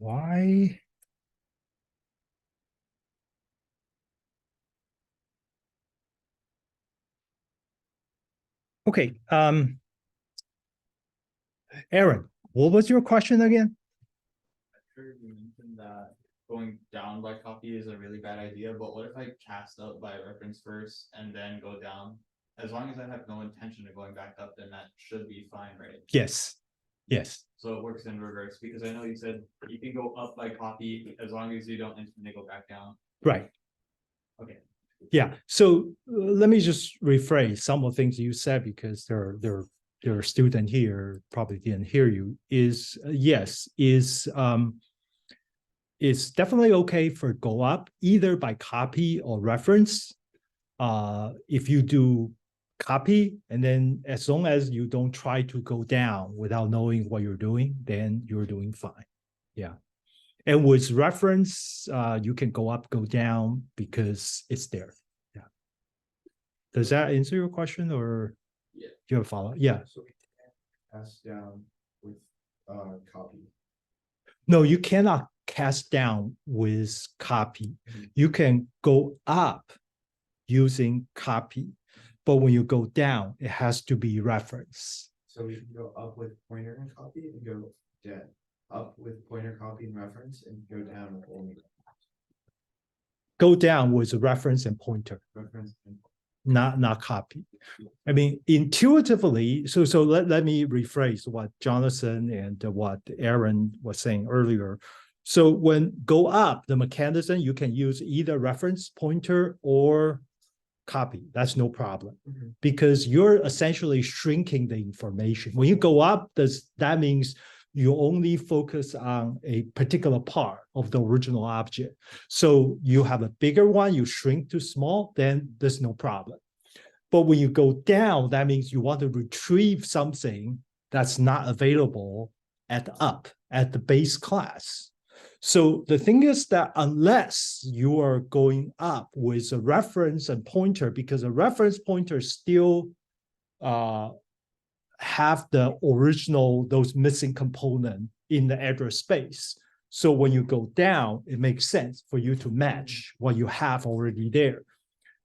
Why? Okay, Aaron, what was your question again? I heard you mentioned that going down by copy is a really bad idea, but what if I cast up by reference first and then go down? As long as I have no intention of going back up, then that should be fine, right? Yes. Yes. So it works in reverse because I know you said you can go up by copy as long as you don't instantly go back down. Right. Okay. Yeah. So let me just rephrase some of the things you said because there are students here probably didn't hear you. Is yes, it's definitely okay for go up either by copy or reference. If you do copy and then as long as you don't try to go down without knowing what you're doing, then you're doing fine. Yeah. And with reference, you can go up, go down because it's there. Yeah. Does that answer your question or Yeah. do you have a follow-up? Yeah. So we can pass down with copy. No, you cannot cast down with copy. You can go up using copy, but when you go down, it has to be reference. So we can go up with pointer and copy and go down. Up with pointer, copy, and reference, and go down with only Go down with reference and pointer, reference and not copy. I mean, intuitively, so let me rephrase what Jonathan and what Aaron was saying earlier. So when go up, the mechanism, you can use either reference, pointer, or copy. That's no problem because you're essentially shrinking the information. When you go up, that means you only focus on a particular part of the original object. So you have a bigger one, you shrink to small, then there's no problem. But when you go down, that means you want to retrieve something that's not available at the up, at the base class. So the thing is that unless you are going up with a reference and pointer, because a reference pointer still have the original, those missing component in the address space. So when you go down, it makes sense for you to match what you have already there.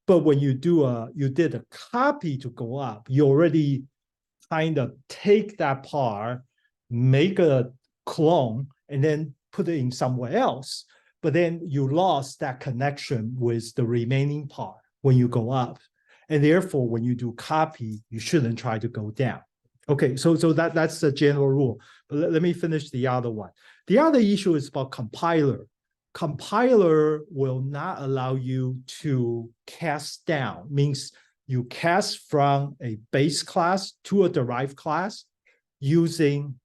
But when you did a copy to go up, you already kind of take that part, make a clone, and then put it in somewhere else. But then you lost that connection with the remaining part when you go up. And therefore, when you do copy, you shouldn't try to go down. Okay, so that's the general rule. But let me finish the other one. The other issue is about compiler. Compiler will not allow you to cast down, means you cast from a base class to a derived class using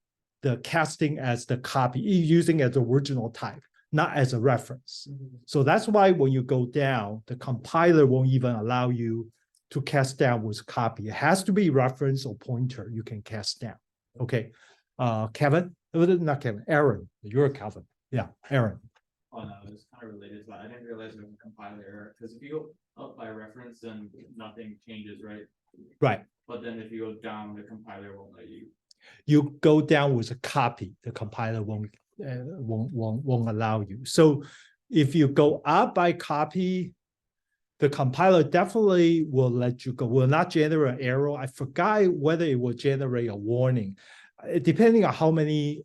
the casting as the copy, using as the original type, not as a reference. So that's why when you go down, the compiler won't even allow you to cast down with copy. It has to be reference or pointer you can cast down. Okay. Kevin, not Kevin, Aaron, you're Kevin. Yeah, Aaron. Oh no, it's kind of related, but I didn't realize there was a compiler error because if you go up by reference, then nothing changes, right? Right. But then if you go down, the compiler won't let you. You go down with a copy, the compiler won't allow you. So if you go up by copy, the compiler definitely will let you go, will not generate an error. I forgot whether it will generate a warning. Depending on how many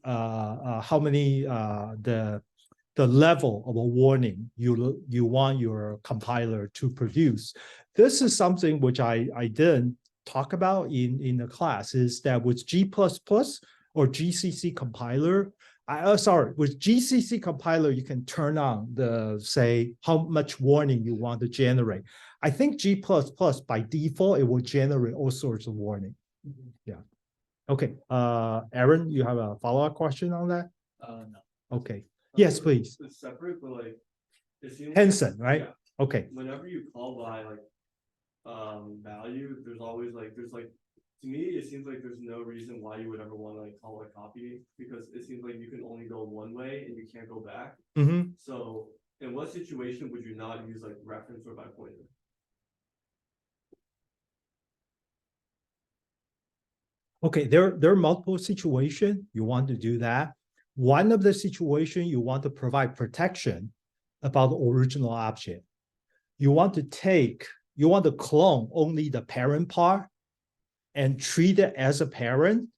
the level of a warning you want your compiler to produce. This is something which I didn't talk about in the class, is that with G++ or GCC compiler, with GCC compiler, you can turn on say how much warning you want to generate. I think G++ by default, it will generate all sorts of warning. Yeah. Okay. Aaron, you have a follow-up question on that? No. Okay. Yes, please. It's separate, but like it seems Henson, right? Yeah. Okay. Whenever you call by value, there's always to me it seems like there's no reason why you would ever want to call a copy, because it seems like you can only go one way and you can't go back. So in what situation would you not use reference or by pointer? Okay, there are multiple situations you want to do that. One of the situation you want to provide protection about the original object. You want to clone only the parent part and treat it as a parent.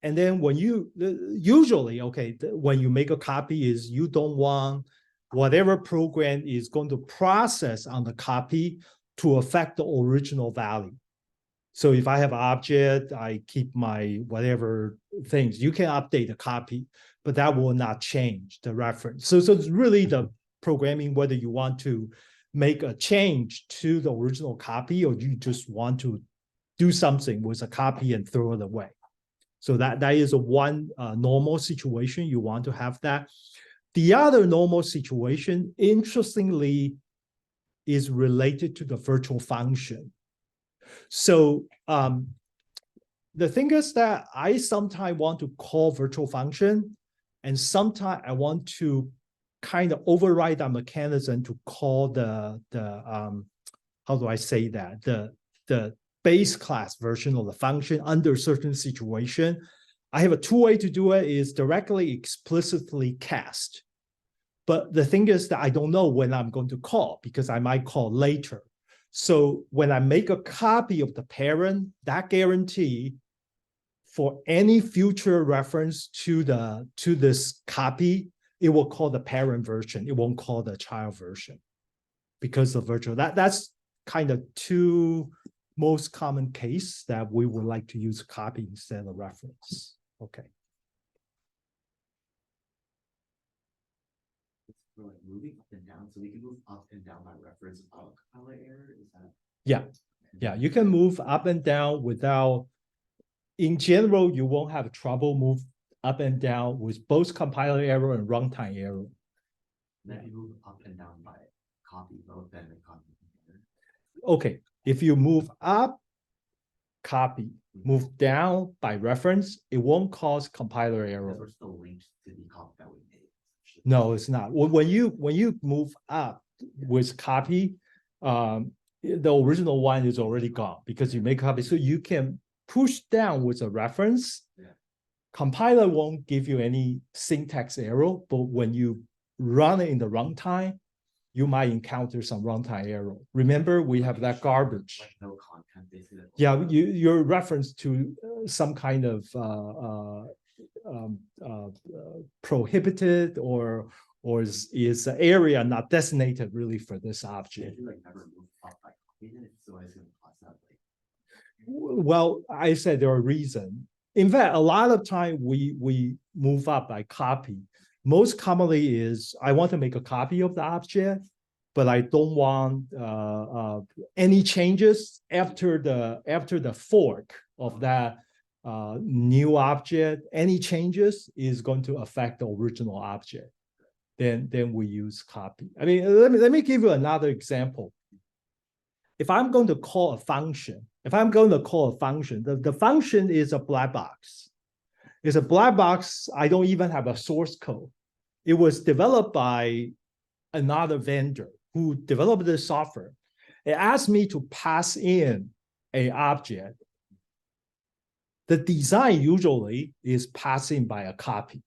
And then when usually, okay, when you make a copy is you don't want whatever program is going to process on the copy to affect the original value. So if I have an object, I keep my whatever things, you can update the copy, but that will not change the reference. So it's really the programming, whether you want to make a change to the original copy or you just want to do something with a copy and throw it away. So that is a one normal situation. You want to have that. The other normal situation, interestingly, is related to the virtual function. So the thing is that I sometimes want to call virtual function, and sometimes I want to kind of override that mechanism to call the how do I say that, the base class version of the function under certain situation. I have a two-way to do it is directly explicitly cast. But the thing is that I don't know when I'm going to call because I might call later. So when I make a copy of the parent, that guarantee for any future reference to this copy, it will call the parent version. It won't call the child version because of virtual. That's kind of two most common case that we would like to use copy instead of reference. Okay. For like moving up and down, so we can move up and down by reference without compiler error. Is that? Yeah, you can move up and down without. In general, you won't have trouble move up and down with both compiler error and runtime error. And then you move up and down by copy both, then the copy error. Okay, if you move up, copy, move down by reference, it won't cause compiler Because error. we're still linked to the copy that we made. No, it's not. When you move up with copy, the original one is already gone because you make copy. So you can push down with a reference. Yeah. Compiler won't give you any syntax error, but when you run it in the runtime, you might encounter some runtime error. Remember, we have that garbage. Like no content, basically. Yeah, your reference to some kind of prohibited or is an area not designated really for this object. If you like never move up by copy, then it's always going to cause that. Like, Well, I said there are reasons. In fact, a lot of time we move up by copy. Most commonly is I want to make a copy of the object, but I don't want any changes after the fork of that new object. Any changes is going to affect the original object. Then we use copy. I mean, let me give you another example. If I'm going to call a function, the function is a black box. It's a black box. I don't even have a source code. It was developed by another vendor who developed the software. It asked me to pass in an object. The design usually is passing by a copy,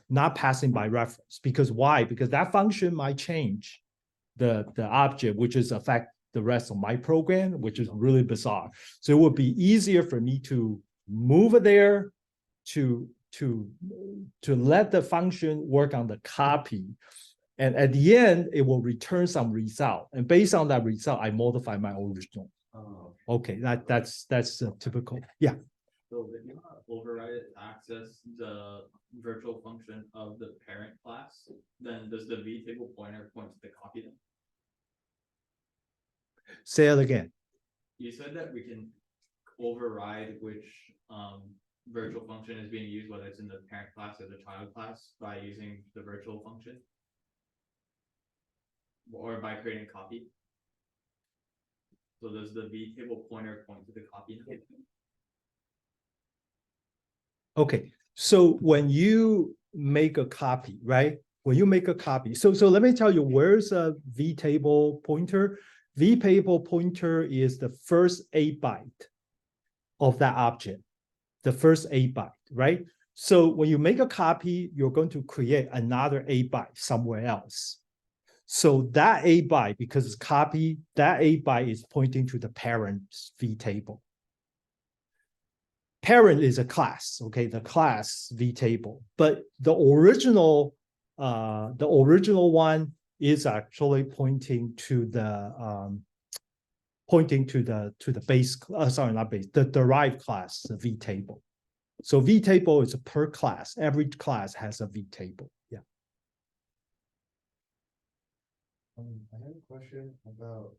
not passing by reference. Because why? Because that function might change the object, which is affect the rest of my program, which is really bizarre. So it would be easier for me to move it there to let the function work on the copy. And at the end, it will return some result. And based on that result, I modify my original. oh, Okay, that's typical. Yeah. So if you override it to access the virtual function of the parent class, then does the vtable pointer point to the copy then? Say it again. You said that we can override which virtual function is being used, whether it's in the parent class or the child class, by using the virtual function? Or by creating a copy? So does the vtable pointer point to the copy? Okay, so when you make a copy, right? When you make a copy, so let me tell you, where's a vtable pointer? Vtable pointer is the first 8 byte of that object, the first 8 byte, right? So when you make a copy, you're going to create another A byte somewhere else. So that A byte, because it's copy, that A byte is pointing to the parent's V table. Parent is a class, okay, the class V table, but the original one is actually pointing to the base, sorry, not base, the derived class, the V table. So V table is per class. Every class has a V table. Yeah. I have a question about,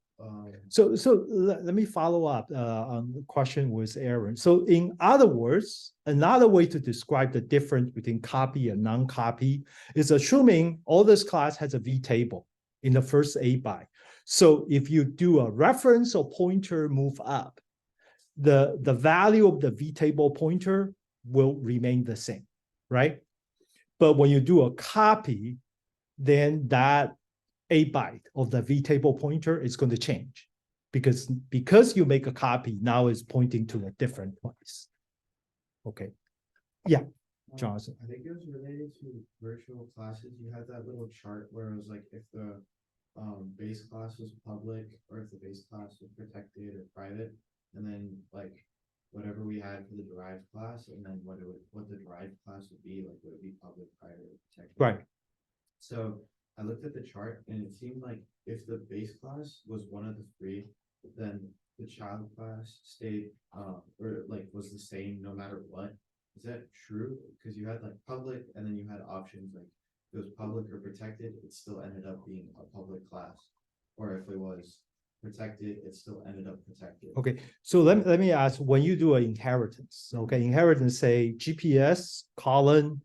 So let me follow up on the question with Aaron. So in other words, another way to describe the difference between copy and non-copy is assuming all this class has a V table in the first A byte. So if you do a reference or pointer move up, the value of the V table pointer will remain the same, right? But when you do a copy, then that A byte of the V table pointer is going to change because you make a copy, now it's pointing to a different place. Okay. Yeah, Jonathan. I think it was related to virtual classes. You had that little chart where it was like if the base class was public or if the base class was protected or private, and then like whatever we had for the derived class, and then what the derived class would be, like would it be public, private, or protected? Right. So I looked at the chart and it seemed like if the base class was one of the three, then the child class stayed or like was the same no matter what. Is that true? Because you had like public and then you had options like if it was public or protected, it still ended up being a public class. Or if it was protected, it still ended up protected. Okay, so let me ask, when you do an inheritance, okay, inheritance say GPS colon,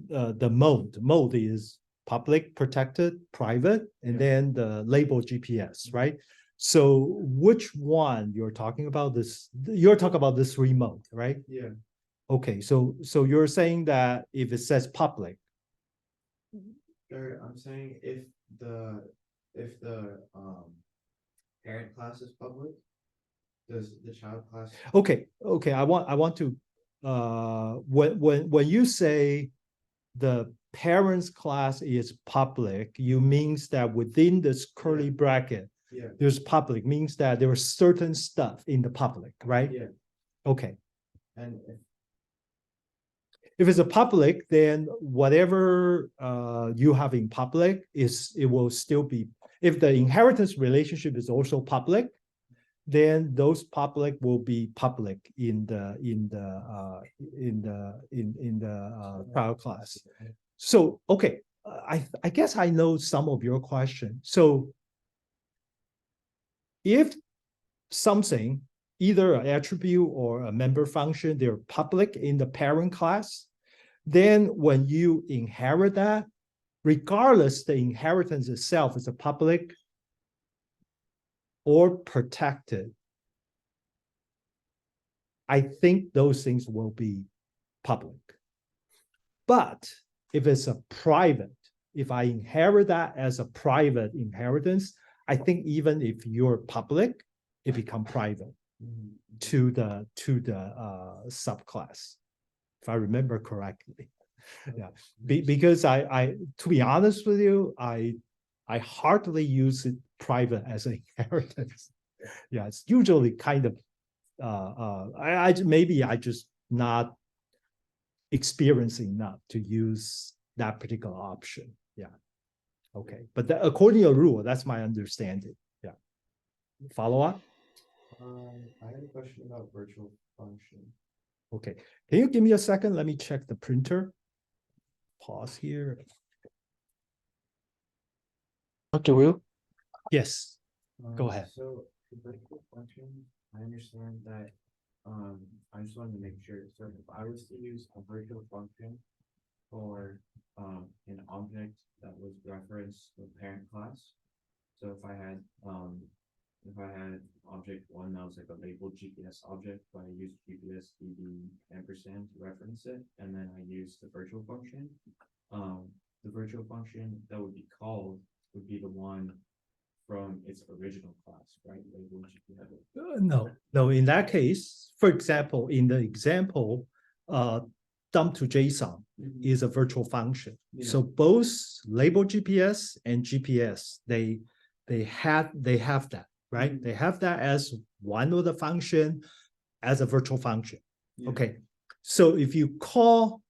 the mode is public, protected, private, and then the label GPS, right? So which one you're talking about this? You're talking about this remote, right? Yeah. Okay, so you're saying that if it says public, Or I'm saying if the parent class is public, does the child class? okay, I want to when you say the parents class is public, you means that within this curly bracket, Yeah. there's public, means that there is certain stuff in the public, right? Yeah. Okay. And If it's a public, then whatever you have in public it will still be, if the inheritance relationship is also public, then those public will be public in the child class. So, okay, I guess I know some of your question. So if something, either an attribute or a member function, they're public in the parent class, then when you inherit that, regardless the inheritance itself is a public or protected, I think those things will be public. But if it's a private, if I inherit that as a private inheritance, I think even if you're public, it becomes private to the subclass, if I remember correctly. Yeah, because I to be honest with you, I hardly use it private as an inheritance. Yeah, it's usually kind of maybe I just not experienced enough to use that particular option. Yeah. Okay, but according to your rule, that's my understanding. Yeah. Follow up. I had a question about virtual function. Okay, can you give me a second? Let me check the printer. Pause here. Dr. Wu? Yes, go ahead. So the virtual function, I understand that, I just wanted to make sure, so if I was to use a virtual function for, an object that was referenced to the parent class. So if I had object one that was like a labeled GPS object, but I used GPS DB ampersand to reference it, and then I used the virtual function. The virtual function that would be called would be the one from its original class, right? Labeled GPS. No, in that case, for example, in the example, dump to JSON Mhm. is a virtual function. Yeah. So both label GPS and GPS, they have that, right? Mhm. They have that as one of the function as a virtual function. Yeah. Okay. So if you call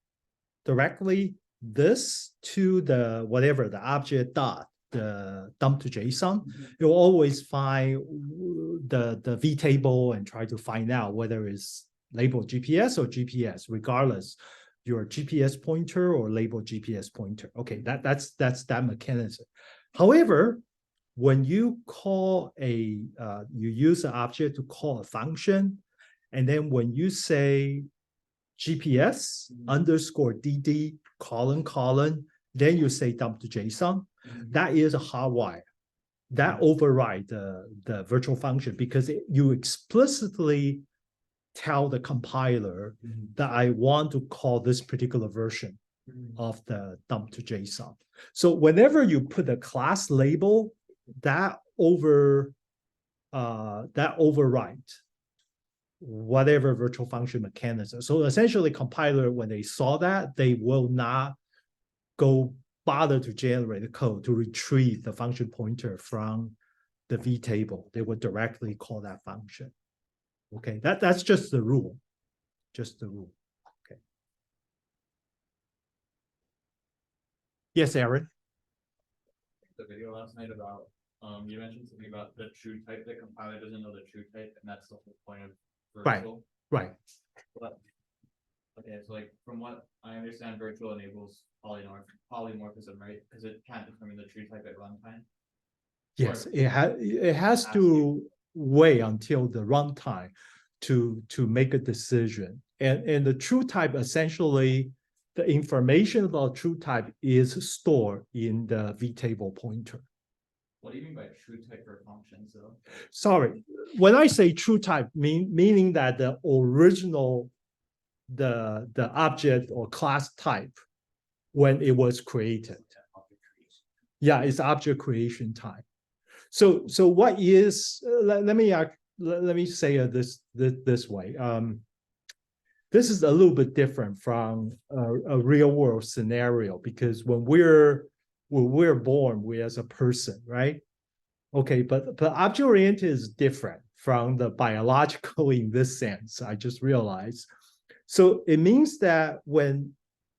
directly this to the whatever the object dot the dump to JSON, Mhm. you'll always find the V table and try to find out whether it's labeled GPS or GPS, regardless your GPS pointer or label GPS pointer. Okay, that's that mechanism. However, when you call you use an object to call a function, and then when you say GPS underscore DD colon, then you say dump to JSON, Mhm. that is a hardwire. That override the virtual function because you explicitly tell the compiler that I want to call this particular version of the dump to JSON. So whenever you put a class label, that override whatever virtual function mechanism. So essentially, compiler, when they saw that, they will not go bother to generate the code to retrieve the function pointer from the V table. They would directly call that function. Okay, that's just the rule. Just the rule. Okay. Yes, Aaron. The video last night about, you mentioned something about the true type, the compiler doesn't know the true type, and that's the whole point of Right. virtual. Right. But, okay, so like, from what I understand, virtual enables polymorphism, right? Because it can't determine the true type at runtime. Yes, Or- it has to wait until the runtime to make a decision. And the true type, essentially, the information about true type is stored in the V table pointer. What do you mean by true type for functions, though? Sorry, when I say true type, meaning that the original, the object or class type when it was created. Yeah, it's object creation type. So what is, let me say it this way. This is a little bit different from a real world scenario because when we're born, we as a person, right? Okay, but object oriented is different from the biological in this sense. I just realized. So it means that when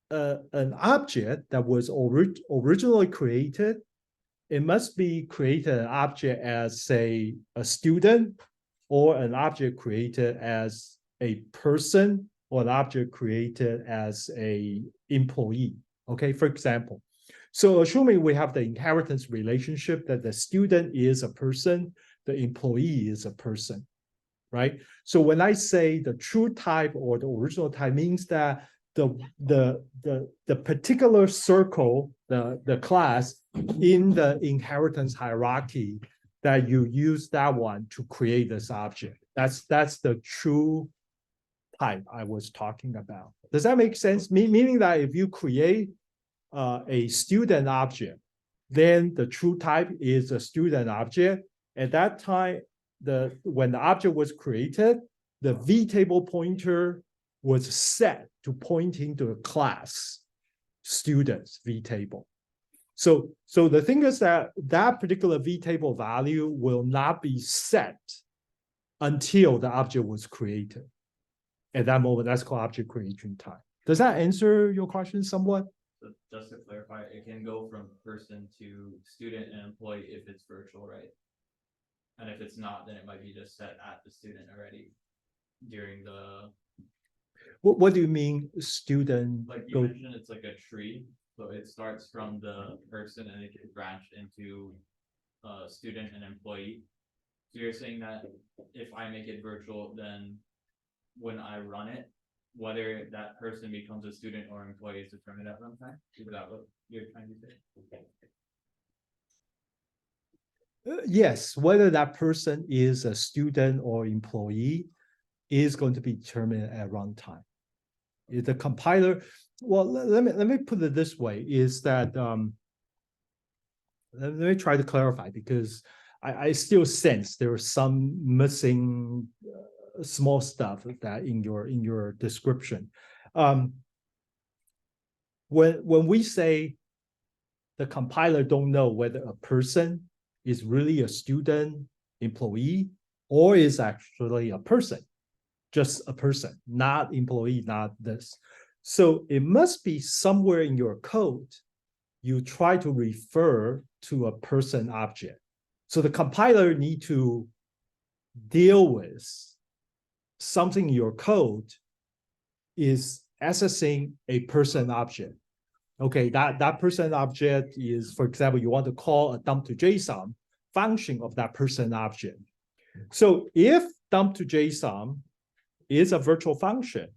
an object that was originally created, it must be created an object as, say, a student, or an object created as a person, or an object created as a employee. Okay, for example. So assuming we have the inheritance relationship that the student is a person, the employee is a person, right? So when I say the true type or the original type means that the particular circle, the class in the inheritance hierarchy, that you use that one to create this object. That's the true type I was talking about. Does that make sense? Meaning that if you create a student object, then the true type is a student object. At that time, when the object was created, the V table pointer was set to pointing to the class students V table. So the thing is that particular V table value will not be set until the object was created. At that moment, that's called object creation time. Does that answer your question somewhat? So just to clarify, it can go from person to student and employee if it's virtual, right? And if it's not, then it might be just set at the student already during the, What do you mean student? like you mentioned, it's like a tree. So it starts from the person and it can branch into student and employee. So you're saying that if I make it virtual, then when I run it, whether that person becomes a student or employee is determined at runtime? Is that what you're trying to say? Yes, whether that person is a student or employee is going to be determined at runtime. The compiler, well, let me put it this way: is that let me try to clarify because I still sense there is some missing small stuff that in your description. when we say the compiler don't know whether a person is really a student, employee, or is actually a person, just a person, not employee, not this. So it must be somewhere in your code, you try to refer to a person object. So the compiler need to deal with something in your code is accessing a person object. Okay, that person object is, for example, you want to call a dump to JSON function of that person object. So if dump to JSON is a virtual function,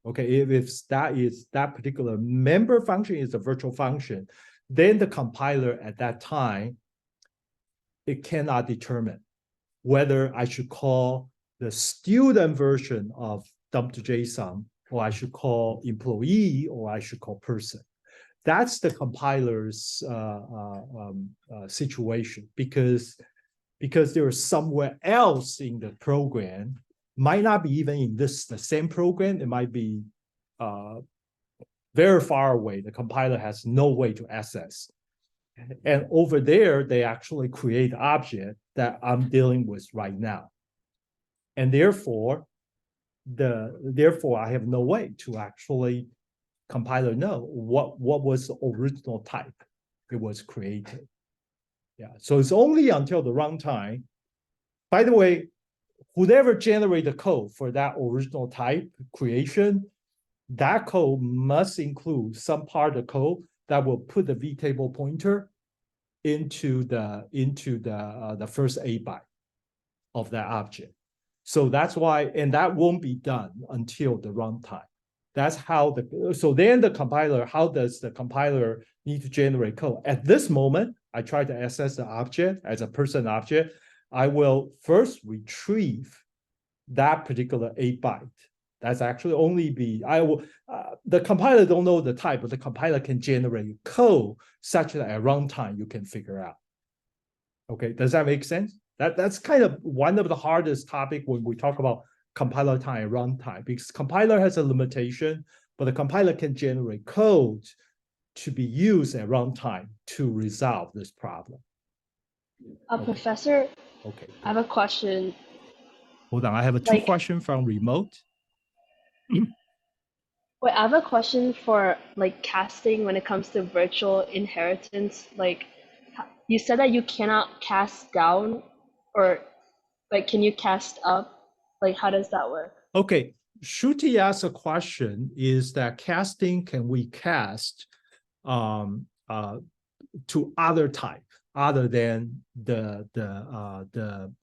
okay, if that particular member function is a virtual function, then the compiler at that time, it cannot determine whether I should call the student version of dump to JSON, or I should call employee, or I should call person. That's the compiler's situation, because there is somewhere else in the program, might not be even in the same program, it might be very far away. The compiler has no way to access. And over there, they actually create object that I'm dealing with right now. And therefore, I have no way to actually compiler know what was the original type it was created. Yeah, so it's only until the runtime. By the way, whoever generate the code for that original type creation, that code must include some part of the code that will put the vtable pointer into the first 8 byte of that object. So that's why, and that won't be done until the runtime. That's how so then the compiler, how does the compiler need to generate code? At this moment, I try to access the object as a person object. I will first retrieve that particular 8 byte. That's actually only the compiler don't know the type, but the compiler can generate code such that at runtime you can figure out. Okay, does that make sense? That's kind of one of the hardest topic when we talk about compiler time and runtime, because compiler has a limitation, but the compiler can generate code to be used at runtime to resolve this problem. Okay. Professor, okay. I have a question. Hold on, I have a two question from remote. Wait, I have a question for like casting when it comes to virtual inheritance. Like, you said that you cannot cast down, or like, can you cast up? Like, how does that work? Okay, Shruti asked a question: is that casting? Can we cast to other type other than the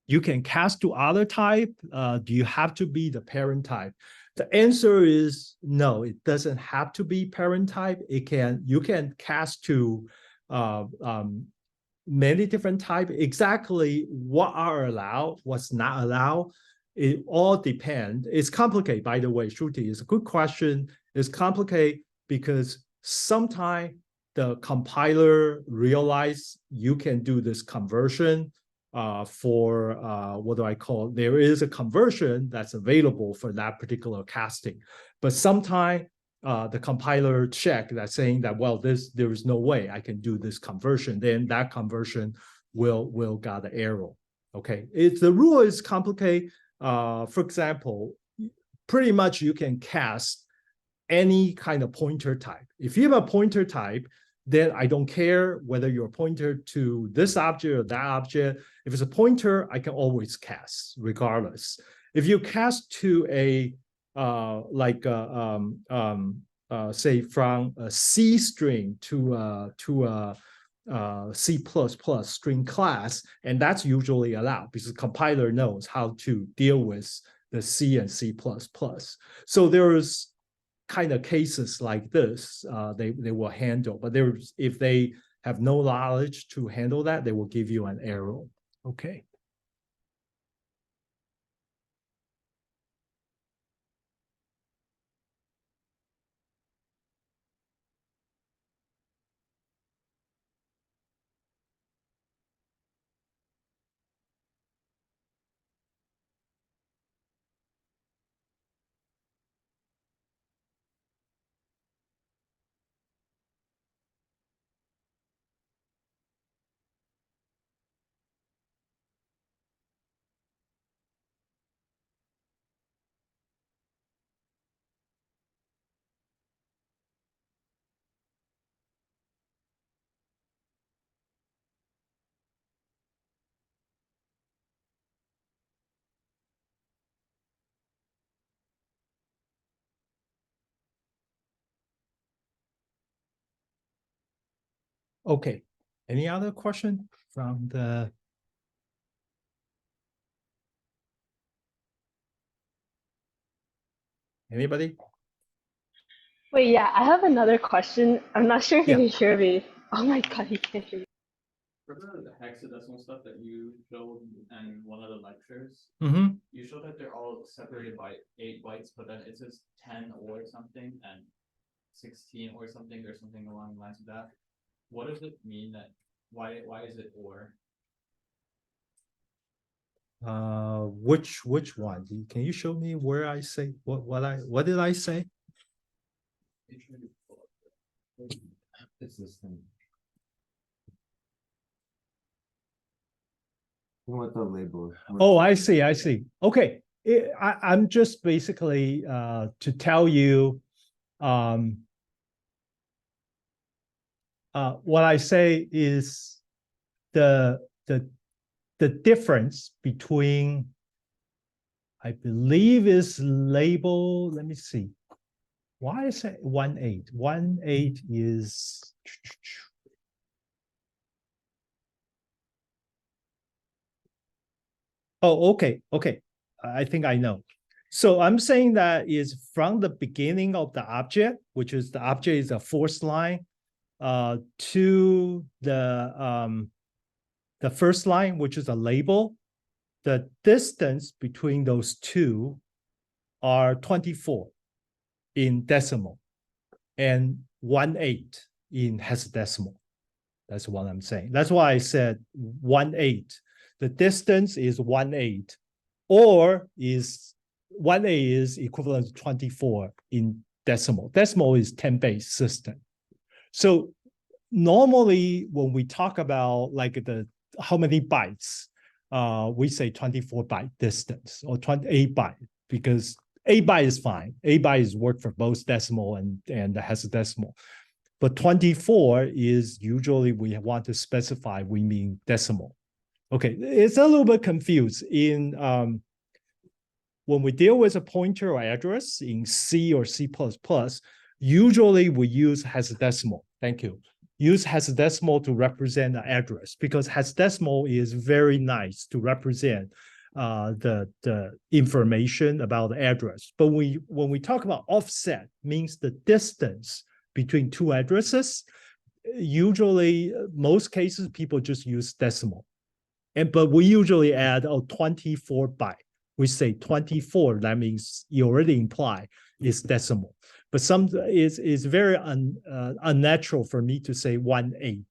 you can cast to other type? Do you have to be the parent type? The answer is no, it doesn't have to be parent type. You can cast to many different type. Exactly what are allowed, what's not allowed, it all depends. It's complicated, by the way, Shruti. It's a good question. It's complicated because sometimes the compiler realize you can do this conversion for what do I call? There is a conversion that's available for that particular casting, but sometimes the compiler check that saying that, well, there is no way I can do this conversion. Then that conversion will got the error. Okay, the rule is complicated. For example, pretty much you can cast any kind of pointer type. If you have a pointer type, then I don't care whether you're pointer to this object or that object. If it's a pointer, I can always cast regardless. If you cast to a say from a C string to a C++ string class, and that's usually allowed because the compiler knows how to deal with the C and C++. So there's kind of cases like this, they will handle, but if they have no knowledge to handle that, they will give you an error. Okay. Okay, any other question from the? Anybody? Wait, yeah, I have another question. I'm not sure if Yeah. you can hear me. Oh my god, you can't hear me. For the hexadecimal stuff that you showed in one of the lectures, Mm-hmm. you showed that they're all separated by 8 bytes, but then it says 10 or something and 16 or something or something along the lines of that. What does it mean that why is it or? Which one? Can you show me where I say what did I say? It's this thing. What the label? Oh, I see. I see. Okay. I'm just basically to tell you what I say is the difference between, I believe, is label. Let me see. Why is it 1.8? 1.8 is oh, okay, okay. I think I know. So I'm saying that is from the beginning of the object, which is the object is a force line, to the first line, which is a label. The distance between those two are 24 in decimal and 1.8 in hexadecimal. That's what I'm saying. That's why I said 1.8. The distance is 1.8, or is 1.8 is equivalent to 24 in decimal. Decimal is 10 base system. So normally when we talk about like the how many bytes, we say 24 byte distance or 28 byte, because 8 byte is fine. 8 byte is work for both decimal and the hexadecimal. But 24 is usually we want to specify we mean decimal. Okay, it's a little bit confused in when we deal with a pointer or address in C or C++, usually we use hexadecimal. Thank you. Use hexadecimal to represent the address, because hexadecimal is very nice to represent the information about the address. But when we talk about offset, means the distance between two addresses, usually most cases people just use decimal. But we usually add 24 byte. We say 24, that means you already imply it's decimal. But some is very unnatural for me to say 1.8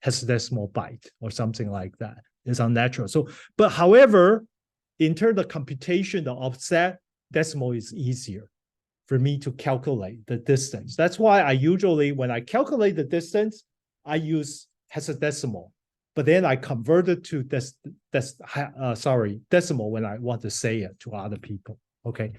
hexadecimal byte or something like that. It's unnatural. So, but however, in terms of computation, the offset, decimal is easier for me to calculate the distance. That's why I usually, when I calculate the distance, I use hexadecimal. But then I convert it to decimal when I want to say it to other people. Okay,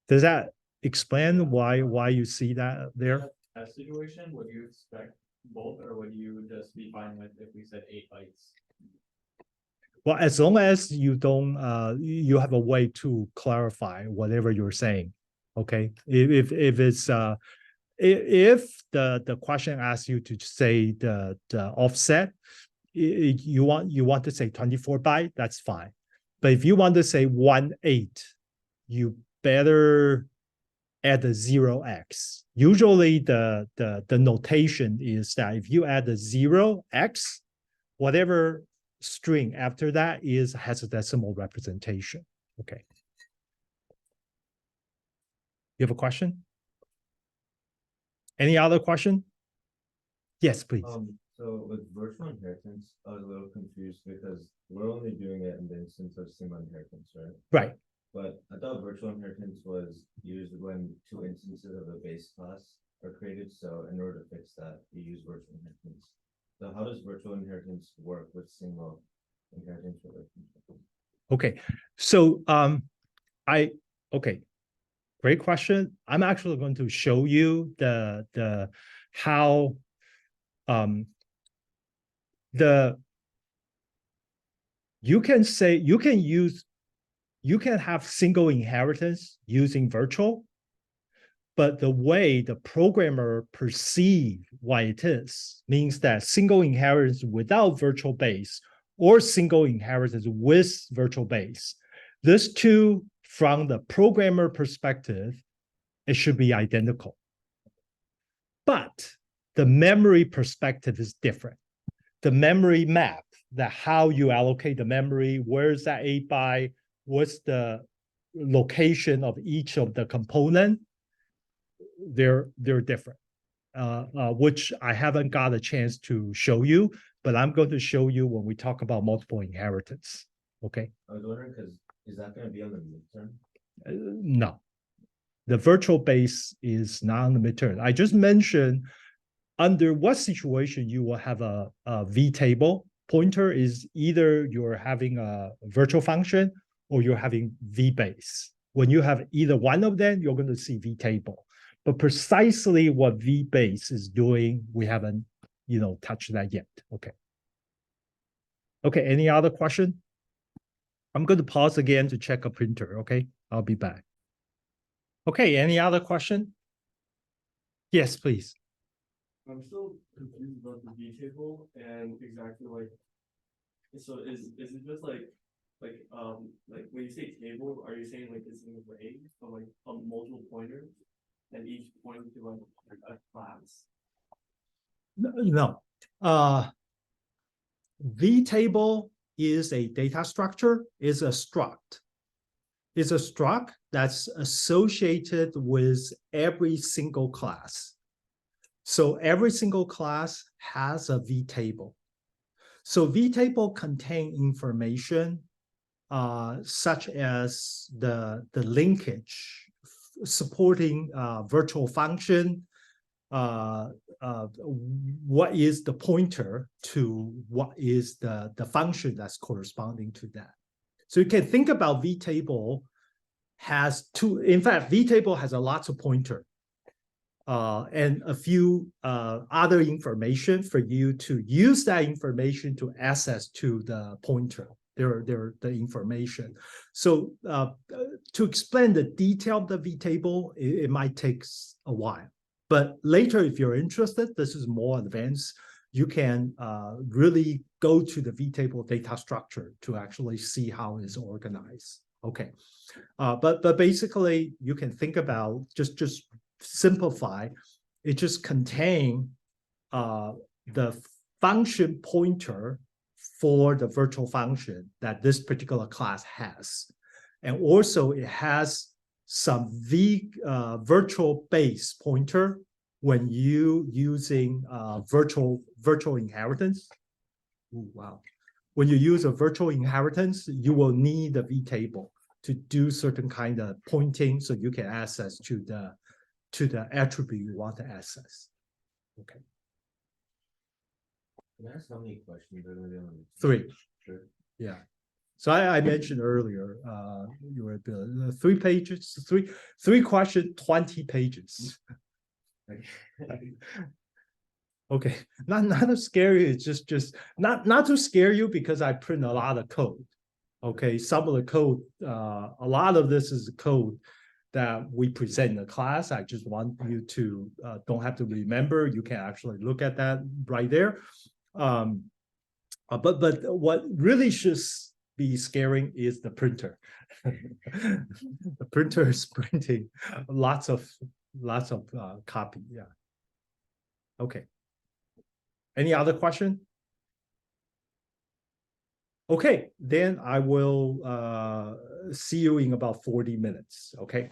does that explain why you see that there? That situation, would you expect both, or would you just be fine with if we said 8 bytes? Well, as long as you don't, you have a way to clarify whatever you're saying. Okay, if it's if the question asks you to say the offset, you want to say 24 byte, that's fine. But if you want to say 1.8, you better add the 0x. Usually the notation is that if you add the 0x, whatever string after that is hexadecimal representation. Okay. You have a question? Any other question? Yes, please. So with virtual inheritance, I was a little confused because we're only doing it in the instance of single inheritance, right? Right. But I thought virtual inheritance was used when two instances of a base class are created. So in order to fix that, you use virtual inheritance. So how does virtual inheritance work with single inheritance relationship? Okay. So okay. Great question. I'm actually going to show you the how you can say you can have single inheritance using virtual, but the way the programmer perceive what it is means that single inheritance without virtual base or single inheritance with virtual base. These two, from the programmer perspective, it should be identical. But the memory perspective is different. The memory map, that how you allocate the memory, where's that 8 byte, what's the location of each of the component, they're different, which I haven't got a chance to show you, but I'm going to show you when we talk about multiple inheritance. Okay. I was wondering, because is that going to be on the midterm? No, the virtual base is not on the midterm. I just mentioned under what situation you will have a V table. Pointer is either you're having a virtual function or you're having V base. When you have either one of them, you're going to see V table. But precisely what V base is doing, we haven't, touched that yet. Okay. Okay, any other question? I'm going to pause again to check a printer, okay? I'll be back. Okay, any other question? Yes, please. I'm still confused about the V table and exactly like, so is it just like when you say table, are you saying like it's an array of like multiple pointers and each point to like a class? No. V table is a data structure, is a struct. It's a struct that's associated with every single class. So every single class has a V table. So V table contain information such as the linkage supporting virtual function, what is the pointer to what is the function that's corresponding to that. So you can think about V table has two, in fact, V table has a lot of pointer and a few other information for you to use that information to access to the pointer, the information. So to explain the detail of the V table, it might take a while. But later, if you're interested, this is more advanced. You can really go to the V table data structure to actually see how it's organized. Okay, but basically, you can think about just simplify. It just contain the function pointer for the virtual function that this particular class has, and also it has some virtual base pointer when you using virtual inheritance. Ooh, wow. When you use a virtual inheritance, you will need the V table to do certain kind of pointing so you can access to the attribute you want to access. Okay. Can I ask how many questions are going to be on? 3. Sure. Yeah. So I mentioned earlier, you were 3 pages, three questions, 20 pages. Okay, not to scare you. It's just not to scare you because I print a lot of code. Okay, some of the code, a lot of this is the code that we present in the class. I just want you to don't have to remember. You can actually look at that right there. But what really should be scaring is the printer. The printer is printing lots of copy. Yeah. Okay. Any other question? Okay, then I will see you in about 40 minutes. Okay.